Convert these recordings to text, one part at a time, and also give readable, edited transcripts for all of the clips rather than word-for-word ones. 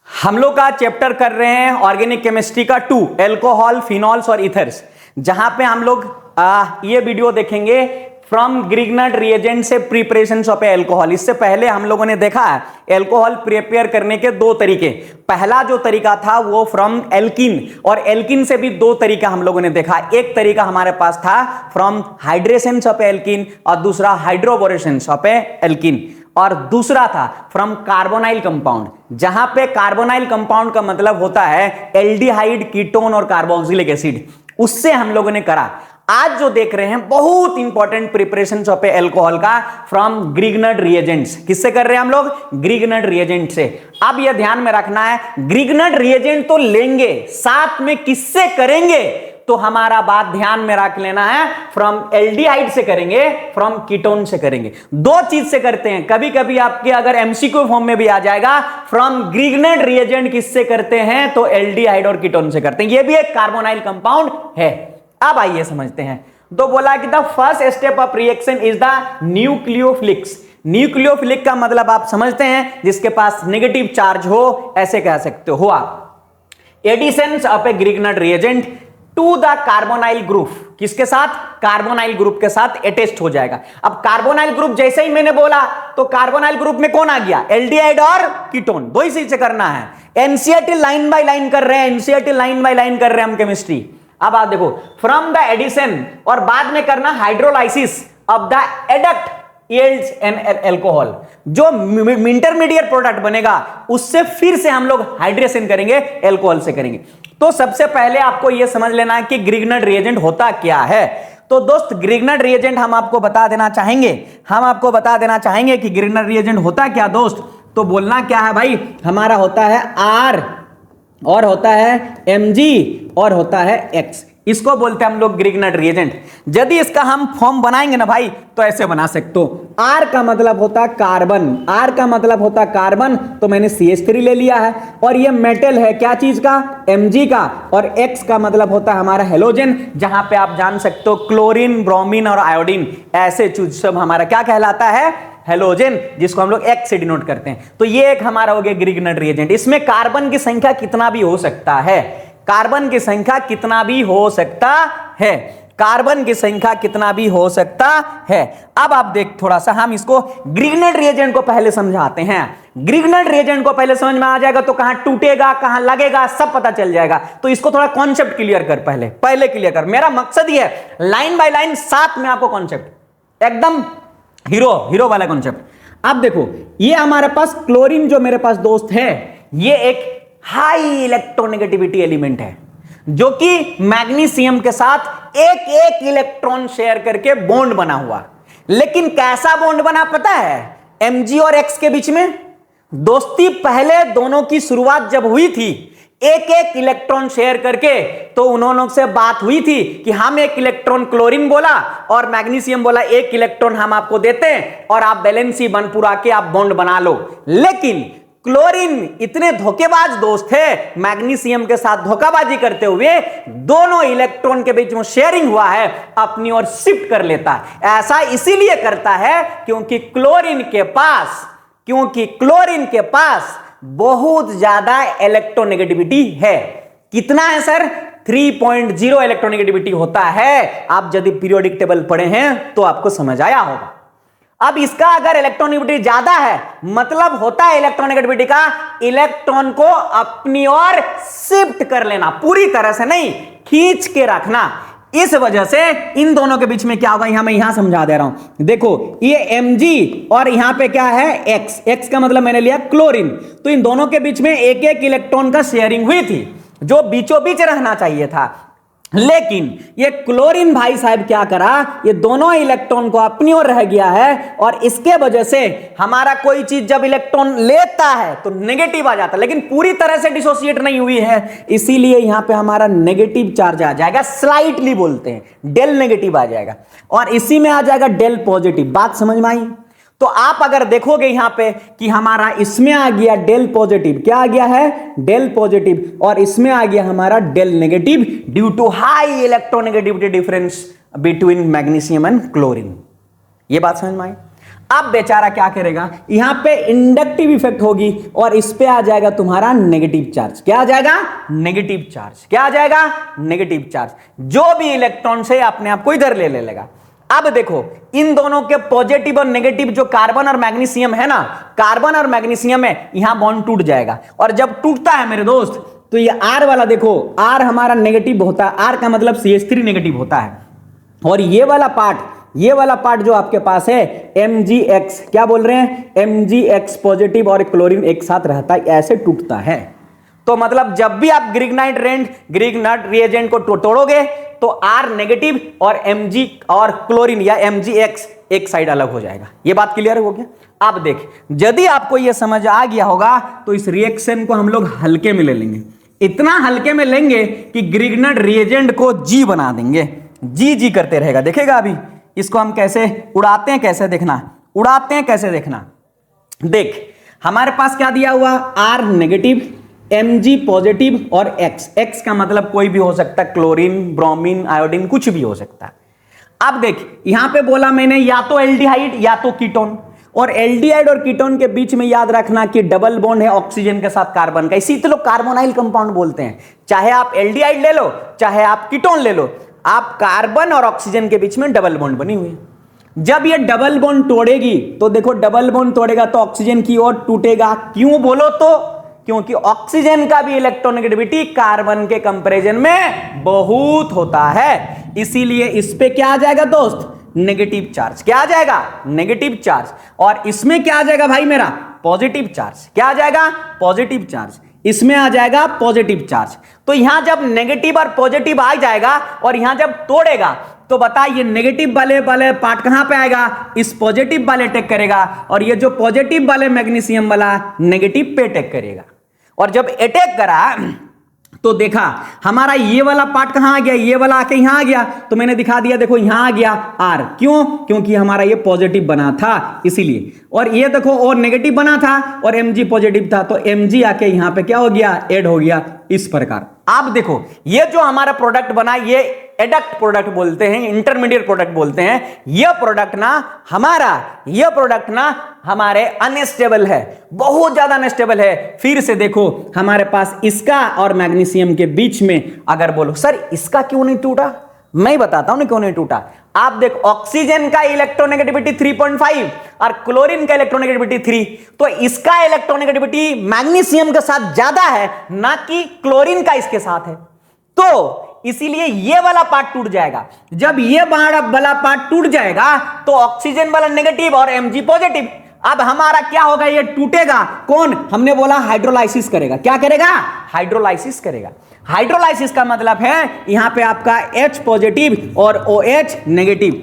हम लोग का चैप्टर कर रहे हैं ऑर्गेनिक केमिस्ट्री का 2 एल्कोहल, फिनॉल्स और इथर्स, जहां पे हम लोग ये वीडियो देखेंगे फ्रॉम ग्रिग्नर्ड रिएजेंट से प्रिपरेशन ऑफ एल्कोहल। इससे पहले हम लोगों ने देखा है एल्कोहल प्रिपेयर करने के दो तरीके। पहला जो तरीका था वो फ्रॉम एल्किन, और एल्किन से भी दो तरीका हम लोगों ने देखा। एक तरीका हमारे पास था फ्रॉम हाइड्रेशन ऑफ एल्किन और दूसरा हाइड्रोबोरेशन ऑफ एल्किन, और दूसरा था फ्रॉम कार्बोनाइल कंपाउंड, जहां पे कार्बोनाइल कंपाउंड का मतलब होता है एल्डिहाइड, कीटोन और कार्बोक्सिलिक एसिड। उससे हम लोगों ने करा। आज जो देख रहे हैं बहुत इंपॉर्टेंट प्रिपरेशन ऑफ एल्कोहल का फ्रॉम ग्रिग्नर्ड रिएजेंट्स। किससे कर रहे हैं हम लोग? ग्रिग्नर्ड रिएजेंट से। अब यह ध्यान में रखना है ग्रिग्नर्ड रिएजेंट तो लेंगे, साथ में किससे करेंगे? तो हमारा बात ध्यान में रख लेना है, फ्रॉम एल्डिहाइड से करेंगे, फ्रॉम कीटोन से करेंगे। दो चीज से करते हैं। कभी कभी आपके अगर एमसीक्यू फॉर्म में भी आ जाएगा फ्रॉम ग्रिग्नर्ड रिएजेंट किससे करते हैं, तो एल्डिहाइड और कीटोन से करते हैं। यह भी एक कार्बोनाइल कंपाउंड है। अब आइए समझते हैं। तो बोला कि the first step of reaction is the nucleophilics. Nucleophilic का मतलब आप समझते हैं जिसके पास नेगेटिव चार्ज हो, ऐसे कह सकते हो आप। Addition of a Grignard reagent to the carbonyl group, किसके साथ? कार्बोनाइल ग्रुप के साथ अटैच्ड हो जाएगा। अब कार्बोनाइल ग्रुप जैसे ही मैंने बोला तो कार्बोनाइल ग्रुप में कौन आ गया? एल्डिहाइड और कीटोन। दो ही चीज से करना है। एनसीईआरटी लाइन बाय लाइन कर रहे हैं, एनसीईआरटी लाइन बाय लाइन कर रहे हैं हम केमिस्ट्री। अब आप देखो फ्रॉम द एडिशन और बाद में करना hydrolysis of the adduct yields N alcohol. जो इंटरमीडिएट प्रोडक्ट बनेगा उससे फिर से हम लोग हाइड्रेशन करेंगे, एल्कोहल से करेंगे। तो सबसे पहले आपको यह समझ लेना है कि ग्रिग्नर्ड रिएजेंट होता क्या है। तो दोस्त ग्रिग्नर्ड रिएजेंट हम आपको बता देना चाहेंगे कि ग्रिग्नर्ड रिएजेंट होता क्या दोस्त। तो बोलना क्या है भाई, हमारा होता है R और होता है Mg और होता है X। इसको बोलते हैं हम लोग ग्रिग्नर्ड रिएजेंट। यदि इसका हम फॉर्म बनाएंगे ना भाई तो ऐसे बना सकते हो। R का मतलब होता है कार्बन, R का मतलब होता है कार्बन, तो मैंने CH3 ले लिया है। और ये मेटल है क्या चीज का? Mg का। और X का मतलब होता है हमारा हेलोजन, जहां पे आप जान सकते हो क्लोरीन, ब्रोमीन और आयोडीन, ऐसे चीज सब हमारा क्या कहलाता है? हेलोजन, जिसको हम लोग X से डिनोट करते हैं। तो ये एक हमारा हो गया ग्रिग्नर्ड रिएजेंट। इसमें कार्बन की संख्या कितना भी हो सकता है, कार्बन की संख्या कितना भी हो सकता है, कार्बन की संख्या कितना भी हो सकता है। अब आप देख थोड़ा सा हम इसको ग्रिग्नर्ड रिएजेंट को पहले समझाते हैं। ग्रिग्नर्ड रिएजेंट को पहले समझ में आ जाएगा तो कहां टूटेगा, कहां लगेगा, सब पता चल जाएगा। तो इसको थोड़ा कॉन्सेप्ट क्लियर कर, पहले क्लियर कर। मेरा मकसद ये है लाइन बाय लाइन साथ में आपको कॉन्सेप्ट एकदम हीरो वाला कॉन्सेप्ट। अब देखो ये हमारे पास क्लोरीन जो मेरे पास दोस्त है, ये एक हाई इलेक्ट्रोनेगेटिविटी एलिमेंट है जो कि मैग्नीशियम के साथ एक एक इलेक्ट्रॉन शेयर करके बॉन्ड बना हुआ। लेकिन कैसा बॉन्ड बना पता है? Mg और X के बीच में दोस्ती पहले दोनों की शुरुआत जब हुई थी एक एक इलेक्ट्रॉन शेयर करके, तो उन्होंने से बात हुई थी कि हम एक इलेक्ट्रॉन क्लोरीन बोला और मैग्नीशियम बोला एक इलेक्ट्रॉन हम आपको देते हैं और आप बैलेंसी बन पूरा के आप बॉन्ड बना लो। लेकिन क्लोरीन इतने धोखेबाज दोस्त थे, मैग्नीशियम के साथ धोखाबाजी करते हुए दोनों इलेक्ट्रॉन के बीच में शेयरिंग हुआ है, अपनी ओर शिफ्ट कर लेता है। ऐसा इसीलिए करता है क्योंकि क्लोरीन के पास बहुत ज्यादा इलेक्ट्रोनेगेटिविटी है। कितना है सर? 3.0 इलेक्ट्रोनेगेटिविटी होता है। आप यदि पीरियोडिक टेबल पढ़े हैं तो आपको समझ आया होगा। अब इसका अगर इलेक्ट्रोनेगेटिविटी ज्यादा है मतलब होता है इलेक्ट्रोनेगेटिविटी का इलेक्ट्रॉन को अपनी ओर शिफ्ट कर लेना, पूरी तरह से नहीं, खींच के रखना। इस वजह से इन दोनों के बीच में क्या होगा, यहां मैं यहां समझा दे रहा हूं। देखो ये Mg और यहां पे क्या है X का मतलब मैंने लिया क्लोरीन। तो इन दोनों के बीच में एक एक इलेक्ट्रॉन का शेयरिंग हुई थी जो बीचों बीच रहना चाहिए था। लेकिन ये क्लोरीन भाई साहब क्या करा, ये दोनों इलेक्ट्रॉन को अपनी ओर रह गया है और इसके वजह से हमारा कोई चीज जब इलेक्ट्रॉन लेता है तो नेगेटिव आ जाता है, लेकिन पूरी तरह से डिसोसिएट नहीं हुई है, इसीलिए यहां पे हमारा नेगेटिव चार्ज आ जाएगा, स्लाइटली बोलते हैं, डेल नेगेटिव आ जाएगा और इसी में आ जाएगा डेल पॉजिटिव। बात समझ में आई? तो आप अगर देखोगे यहां पे कि हमारा इसमें आ गया डेल पॉजिटिव, क्या आ गया है? डेल पॉजिटिव, और इसमें आ गया हमारा del negative due to high electronegativity difference between magnesium and chlorine. ये बात समझ में आई? अब बेचारा क्या करेगा, यहां पे इंडक्टिव इफेक्ट होगी और इस पे आ जाएगा तुम्हारा नेगेटिव चार्ज। क्या आ जाएगा? Negative charge. क्या आ जाएगा? Negative charge. जो भी इलेक्ट्रॉन से अपने आप को इधर ले लेगा। अब देखो इन दोनों के पॉजिटिव और नेगेटिव, जो कार्बन और मैग्नीशियम है ना, कार्बन और मैग्नीशियम है, यहां बॉन्ड टूट जाएगा। और जब टूटता है मेरे दोस्त, तो ये R वाला देखो, R हमारा नेगेटिव होता है, R का मतलब CH3 नेगेटिव होता है। और ये वाला पार्ट जो आपके पास है MgX, क्या बोल रहे हैं, MgX पॉजिटिव और क्लोरीन एक साथ रहता है, ऐसे टूटता है। तो मतलब जब भी आप ग्रिग्नाइट रिएजेंट को तोड़ोगे तो R नेगेटिव और Mg और क्लोरीन या MgX एक साइड अलग हो जाएगा। ये बात क्लियर हो गया। अब देख, यदि आपको यह समझ आ गया होगा तो इस रिएक्शन को हम लोग हल्के में ले लेंगे, इतना हल्के में लेंगे कि ग्रिग्नाइट रिएजेंट को G बना देंगे। जी करते रहेगा, देखेगा। अभी इसको हम कैसे उड़ाते हैं, कैसे देखना, उड़ाते हैं कैसे देखना। देख हमारे पास क्या दिया हुआ, R नेगेटिव, Mg पॉजिटिव और X का मतलब कोई भी हो सकता है, क्लोरीन, ब्रोमीन, आयोडीन, कुछ भी हो सकता है। अब देख यहां पे बोला मैंने या तो एल्डिहाइड या तो कीटोन, और एल्डिहाइड और कीटोन के बीच में याद रखना कि डबल बॉन्ड है ऑक्सीजन के साथ कार्बन का, इसी तो लोग कार्बोनाइल कंपाउंड बोलते हैं। चाहे आप एल्डिहाइड ले लो, चाहे आप कीटोन ले लो, आप कार्बन और ऑक्सीजन के बीच में डबल बॉन्ड बनी हुई है। जब ये डबल बॉन्ड तोड़ेगी तो देखो, डबल बॉन्ड तोड़ेगा तो ऑक्सीजन की ओर टूटेगा। क्यों बोलो तो, क्योंकि ऑक्सीजन का भी इलेक्ट्रोनेगेटिविटी कार्बन के कंपैरिजन में बहुत होता है, इसीलिए इस पे क्या आ जाएगा दोस्त, नेगेटिव चार्ज। क्या आ जाएगा? Negative charge. और इसमें क्या आ जाएगा भाई मेरा, पॉजिटिव चार्ज। क्या आ जाएगा? Positive charge. इसमें आ जाएगा पॉजिटिव चार्ज। तो यहां जब नेगेटिव और पॉजिटिव आ जाएगा और यहां जब तोड़ेगा तो बताइए नेगेटिव वाले पार्ट कहां पे आएगा, इस पॉजिटिव वाले अटैक करेगा, और ये जो पॉजिटिव वाले मैग्नीशियम वाला नेगेटिव पे अटैक करेगा। और जब अटैक करा तो देखा हमारा ये वाला पार्ट कहां आ गया, ये वाला आके यहां आ गया, तो मैंने दिखा दिया, देखो यहां आ गया R। क्यों? क्योंकि हमारा ये पॉजिटिव बना था इसीलिए। और ये देखो और नेगेटिव बना था और Mg पॉजिटिव था, तो Mg आके यहां पे क्या हो गया, ऐड हो गया इस प्रकार। आप देखो ये जो हमारा प्रोडक्ट बना, ये एडक्ट प्रोडक्ट बोलते हैं, इंटरमीडिएट प्रोडक्ट बोलते हैं। ये प्रोडक्ट ना हमारे अनस्टेबल है, बहुत ज्यादा अनस्टेबल है। फिर से देखो हमारे पास इसका और मैग्नीशियम के बीच में, अगर बोलो सर इसका क्यों नहीं टूटा, मैं बताता हूं ना क्यों नहीं टूटा। आप देखो ऑक्सीजन का इलेक्ट्रोनेगेटिविटी 3.5 और क्लोरीन का इलेक्ट्रोनेगेटिविटी 3, तो इसका इलेक्ट्रोनेगेटिविटी मैग्नीशियम के साथ ज्यादा है, ना कि क्लोरीन का इसके साथ है। तो इसीलिए ये वाला पार्ट टूट जाएगा। जब ये वाला पार्ट टूट जाएगा तो ऑक्सीजन वाला नेगेटिव और Mg पॉजिटिव। अब हमारा क्या होगा, ये टूटेगा। कौन? हमने बोला हाइड्रोलाइसिस करेगा। क्या करेगा? हाइड्रोलाइसिस करेगा। हाइड्रोलाइसिस का मतलब है यहां पे आपका H पॉजिटिव और OH नेगेटिव,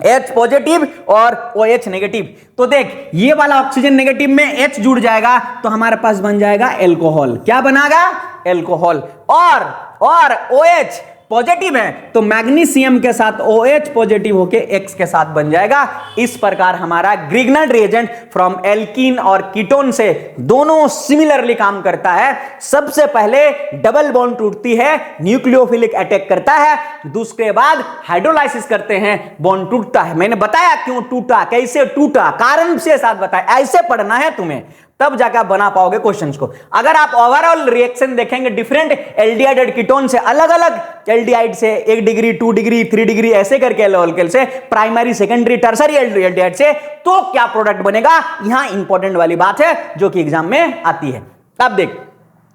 H पॉजिटिव और OH नेगेटिव। तो देख ये वाला ऑक्सीजन नेगेटिव में H जुड़ जाएगा तो हमारे पास बन जाएगा एल्कोहल। क्या बनेगा? एल्कोहल। और OH पॉजिटिव है तो मैग्नीशियम के साथ OH पॉजिटिव होके X के साथ बन जाएगा। इस प्रकार हमारा ग्रिग्नाइट रिएजेंट फ्रॉम एल्कीन और कीटोन से दोनों सिमिलरली काम करता है। सबसे पहले डबल बॉन्ड टूटती है, न्यूक्लियोफिलिक अटैक करता है, दूसरे बाद हाइड्रोलाइसिस करते हैं, बॉन्ड टूटता है। मैंने बताया क्यों टूटा, कैसे टूटा, कारण से साथ बताया। ऐसे पढ़ना है तुम्हें, तब जाकर बना पाओगे क्वेश्चंस को। अगर आप ओवरऑल रिएक्शन देखेंगे डिफरेंट एल्डिहाइड और कीटोन से, अलग अलग एल्डिहाइड से 1 डिग्री 2 डिग्री 3 डिग्री ऐसे करके एल्कोहल से, प्राइमरी सेकेंडरी टर्सरी एल्डिहाइड से, तो क्या प्रोडक्ट बनेगा, यहां इंपॉर्टेंट वाली बात है जो कि एग्जाम में आती है। अब देख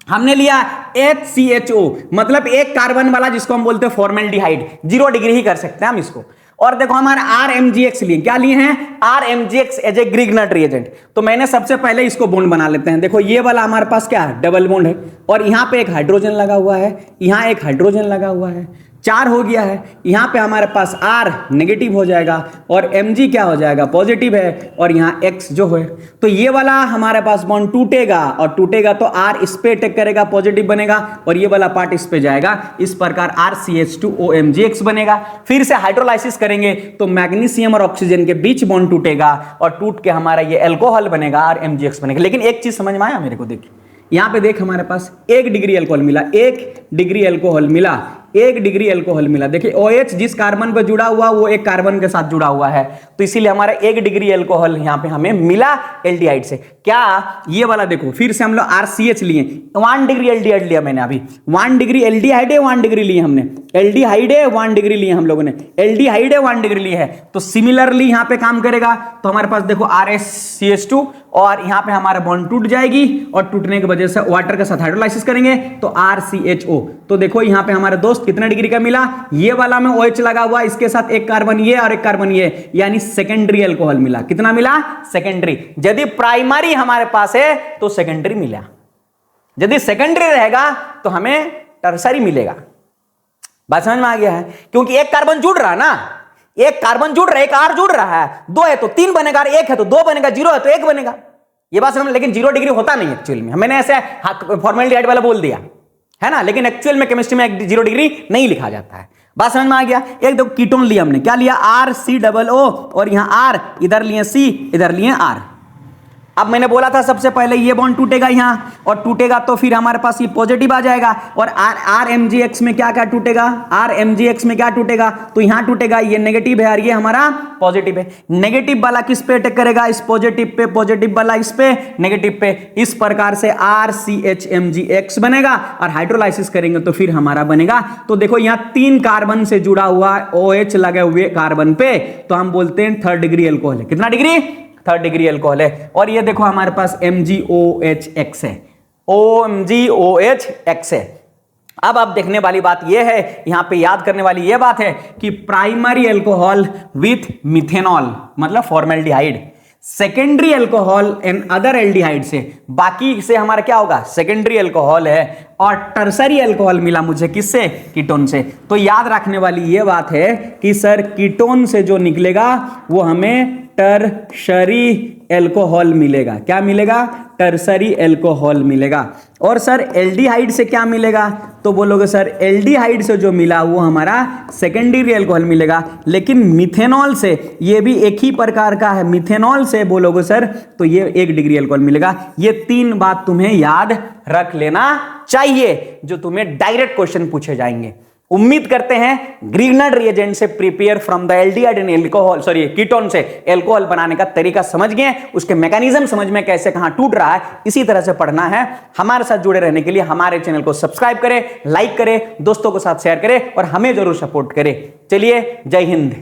हमने लिया HCHO, मतलब एक कार्बन वाला जिसको हम बोलते हैं फॉर्मेल्डिहाइड, 0 डिग्री ही कर सकते हैं हम इसको। और देखो हमारा RMgX लिए, क्या लिए हैं, RMgX as a Grignard reagent. तो मैंने सबसे पहले इसको बॉन्ड बना लेते हैं। देखो ये वाला हमारे पास क्या है, डबल बॉन्ड है, और यहां पे एक हाइड्रोजन लगा हुआ है, यहां एक हाइड्रोजन लगा हुआ है, 4 हो गया है। यहां पे हमारे पास R नेगेटिव हो जाएगा और Mg क्या हो जाएगा, पॉजिटिव है, और यहां X जो है, तो ये वाला हमारे पास बॉन्ड टूटेगा, और टूटेगा तो R इस पे अटैक करेगा, पॉजिटिव बनेगा, और ये वाला पार्ट इस पे जाएगा। इस प्रकार RCH2OMgX बनेगा। फिर से हाइड्रोलाइसिस करेंगे तो मैग्नीशियम और ऑक्सीजन के बीच बॉन्ड टूटेगा, और टूट के हमारा ये एल्कोहल बनेगा, RMgX बनेगा। लेकिन एक चीज समझ में आया मेरे को, देखिए यहां पे देख हमारे पास 1 डिग्री अल्कोहल मिला, 1 डिग्री अल्कोहल मिला, 1 डिग्री एल्कोहल मिला। देखिए OH जिस कार्बन पर जुड़ा हुआ वो एक कार्बन के साथ जुड़ा हुआ है, तो इसीलिए हमारा 1 डिग्री एल्कोहल यहां पे हमें मिला एल्डिहाइड से। क्या ये वाला देखो, फिर से हम लोग RCH लिए, 1 डिग्री एल्डिहाइड लिया मैंने अभी, 1 डिग्री एल्डिहाइड है, 1 डिग्री लिए हमने, एल्डिहाइड है 1 डिग्री लिए हम लोगों ने, एल्डिहाइड है 1 डिग्री लिए है, तो सिमिलरली यहां पे काम करेगा। तो हमारे पास देखो RSCH2 और यहां पे हमारा बॉन्ड टूट जाएगी और टूटने की वजह से वाटर के साथ हाइड्रोलाइसिस करेंगे तो RCHO। तो देखो यहां पे हमारे दोस्त कितना डिग्री का मिला, ये वाला में OH लगा हुआ, इसके साथ एक कार्बन ये और एक कार्बन ये, यानी सेकेंडरी अल्कोहल मिला। कितना मिला? सेकेंडरी। यदि प्राइमरी हमारे पास है तो सेकेंडरी मिला, यदि सेकेंडरी रहेगा तो हमें टर्सरी मिलेगा। बात समझ में आ गया है? क्योंकि एक कार्बन जुड़ रहा है ना, एक कार्बन जुड़ रहा है, एक R जुड़ रहा है, 2 है तो 3 बनेगा, 1 है तो 2 बनेगा, 0 है तो 1 बनेगा। ये बात समझ में, लेकिन 0 डिग्री होता नहीं एक्चुअल में, मैंने ऐसे फॉर्मेलिटी वाला बोल दिया है ना, लेकिन एक्चुअल में केमिस्ट्री में 0 डिग्री नहीं लिखा जाता है। बात समझ में आ गया? एक दो कीटोन लिया हमने, क्या लिया? RCOO, और यहां R, इधर लिए C, इधर लिए R। अब मैंने बोला था सबसे पहले ये बॉन्ड टूटेगा यहां, और टूटेगा तो फिर हमारे पास ये पॉजिटिव आ जाएगा, और RMgX में क्या क्या टूटेगा? RMgX में क्या टूटेगा? तो यहां टूटेगा, ये नेगेटिव है और ये हमारा पॉजिटिव है। नेगेटिव वाला किस पे अटैक करेगा? इस पॉजिटिव पे, पॉजिटिव वाला इस पे, नेगेटिव पे। इस प्रकार से RCHMgX बनेगा, और हाइड्रोलाइसिस करेंगे तो फिर हमारा बनेगा। तो देखो यहां 3 कार्बन से जुड़ा हुआ OH लगे हुए कार्बन पे, तो हम बोलते हैं 3rd डिग्री अल्कोहल है। कितना डिग्री? 3rd डिग्री अल्कोहल है। और ये देखो हमारे पास MgOHX है, OMgOHX है। अब आप देखने वाली बात यह है, यहां पे याद करने वाली यह बात है कि प्राइमरी अल्कोहल विथ मिथेनॉल मतलब formaldehyde, secondary alcohol and other aldehyde से, बाकी से हमारा क्या होगा? सेकेंडरी अल्कोहल है। और टर्सरी अल्कोहल मिला मुझे किससे? कीटोन से। तो याद रखने वाली यह बात है कि सर कीटोन से जो निकलेगा वो हमें टर्शरी एल्कोहल मिलेगा। क्या मिलेगा? टर्सरी एल्कोहल मिलेगा। और सर एल्डिहाइड से क्या मिलेगा? तो बोलोगे सर एल्डिहाइड से जो मिला वो हमारा सेकेंडरी एल्कोहल मिलेगा। लेकिन मिथेनॉल से, ये भी एक ही प्रकार का है, मिथेनॉल से बोलोगे सर तो ये 1 डिग्री एल्कोहल मिलेगा। ये 3 बात तुम्हें याद रख लेना चाहिए जो तुम्हें डायरेक्ट क्वेश्चन पूछे जाएंगे। उम्मीद करते हैं ग्रिग्नर रिएजेंट से prepare from the aldehyde and alcohol, sorry ketone से एल्कोहल बनाने का तरीका समझ गए, उसके मैकेनिज्म समझ में, कैसे कहां टूट रहा है, इसी तरह से पढ़ना है। हमारे साथ जुड़े रहने के लिए हमारे चैनल को सब्सक्राइब करें, लाइक करें, दोस्तों के साथ शेयर करें और हमें जरूर सपोर्ट करें। चलिए, जय हिंद।